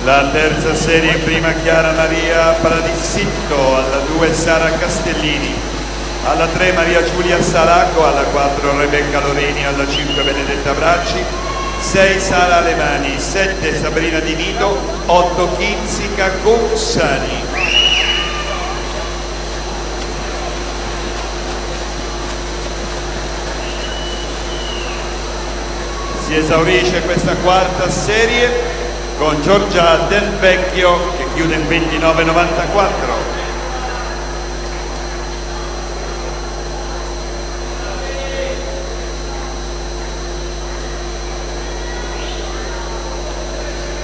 La terza serie, prima Chiara Maria Paradissitto, alla 2 Sara Castellini, alla 3 Maria Giulia Salaco, alla 4 Rebecca Lorini, alla 5 Benedetta Bracci, 6 Sara Alemani, 7 Sabrina Di Nito, 8 Kinzica Consani. Si esaurisce questa quarta serie con Giorgia Del Vecchio che chiude in 29,94.